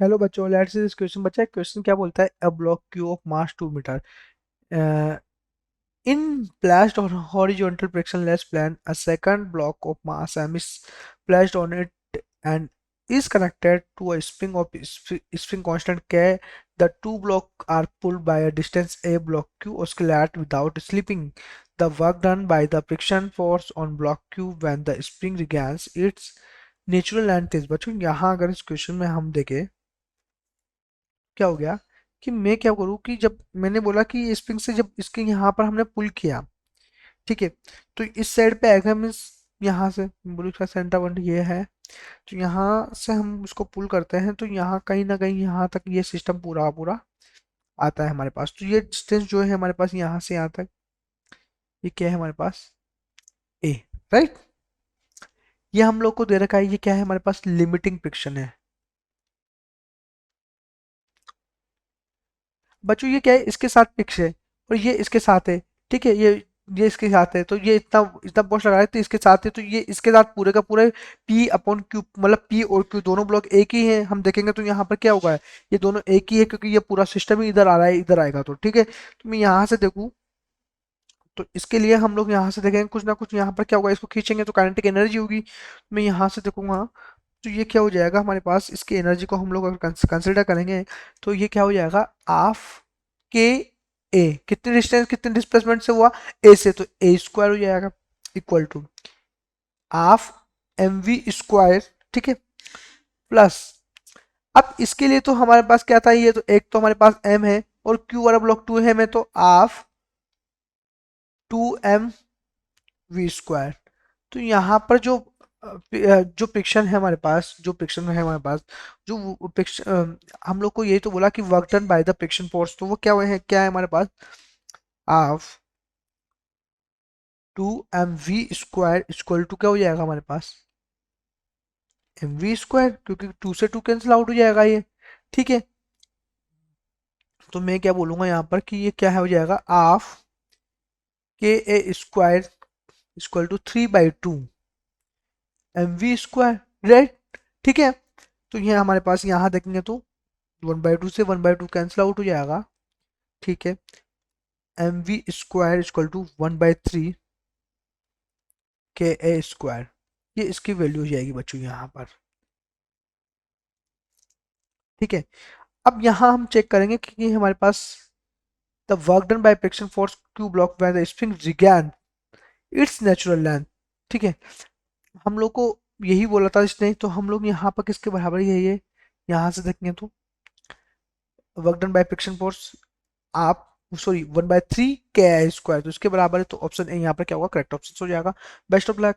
Hello बच्चों, let's see this question. बच्चा एक क्वेश्चन क्या बोलता है, a block Q of mass 2 metre in placed on horizontal frictionless plane, a second block of mass m is placed on it and is connected to a spring of spring constant k. The two blocks are pulled by a distance a. Block q oscillate without slipping. The work done by the friction force on block q when the spring regains its natural length is। बच्चों यहाँ अगर इस question में हम देखें क्या हो गया कि मैं क्या करूँ कि जब मैंने बोला कि स्प्रिंग से जब इसके यहाँ पर हमने पुल किया, ठीक है, तो इस साइड पे आएगा मीन्स यहाँ से बोलो इसका सेंटर पॉइंट ये है, तो यहाँ से हम उसको पुल करते हैं तो यहाँ कहीं ना कहीं यहाँ तक ये सिस्टम पूरा का पूरा आता है हमारे पास। तो ये डिस्टेंस जो है हमारे पास यहाँ से यहाँ तक, ये क्या है हमारे पास ए, राइट। ये हम लोग को दे रखा है, ये क्या है हमारे पास लिमिटिंग फ्रिक्शन है। बच्चों ये क्या है, इसके साथ पिक्स है और ये इसके साथ है, ठीक है, ये इसके साथ है, तो ये इतना इतना पोस्ट लगा है तो इसके साथ है, तो ये इसके साथ पूरे का पूरा पी अपॉन क्यू, मतलब पी और क्यू दोनों ब्लॉक एक ही हैं। हम देखेंगे तो यहाँ पर क्या होगा, ये दोनों एक ही है क्योंकि ये पूरा सिस्टम ही इधर आ रहा है, इधर आएगा तो ठीक है। तो मैं यहाँ से देखूँ तो इसके लिए हम लोग यहाँ से देखेंगे कुछ ना कुछ, यहाँ पर क्या होगा, इसको खींचेंगे तो काइनेटिक एनर्जी होगी। मैं यहाँ से देखूंगा तो ये क्या हो जाएगा हमारे पास, इसकी एनर्जी को हम लोग अगर कंसिडर करेंगे तो ये क्या हो जाएगा, हाफ के ए, कितने डिस्टेंस कितने डिस्प्लेसमेंट से हुआ, ए से, तो ए स्क्वायर हो जाएगा equal to half M V square, ठीक है, प्लस अब इसके लिए तो हमारे पास क्या था, ये तो एक तो हमारे पास एम है और क्यू वाला ब्लॉक 2 है, में तो हाफ 2m वी स्क्वायर। तो यहाँ पर जो पिक्शन है हमारे पास, जो पिक्शन है हमारे पास, जो पिक्शन हम लोग को यही तो बोला कि work done by the friction force, तो वो क्या है हमारे पास, half 2mv square equal to क्या हो जाएगा हमारे पास, एम वी स्क्वायर, क्योंकि 2 से 2 कैंसिल आउट हो जाएगा ये, ठीक है। तो मैं क्या बोलूंगा यहाँ पर कि ये क्या है हो जाएगा, half K A square equal to 3/2 M V square, right, ठीक है। तो ये हमारे पास यहाँ देखेंगे तो 1/2 से 1/2 कैंसिल आउट हो जाएगा, ठीक है। M V square equal to 1/3 के ए स्क्वायर, ये इसकी वैल्यू हो जाएगी बच्चों यहाँ पर, ठीक है। अब यहाँ हम चेक करेंगे कि हमारे पास the work done by friction force Q block when the spring regain its natural length, ठीक है। हम लोग को यही बोला था इसने, तो हम लोग यहाँ पर किसके बराबर ही है ये, यहाँ से देखेंगे तो work done by friction force आप सॉरी 1/3 के आई स्क्वायर, तो इसके बराबर है, तो ऑप्शन ए यहाँ पर क्या होगा, करेक्ट ऑप्शन हो जाएगा। Best of luck.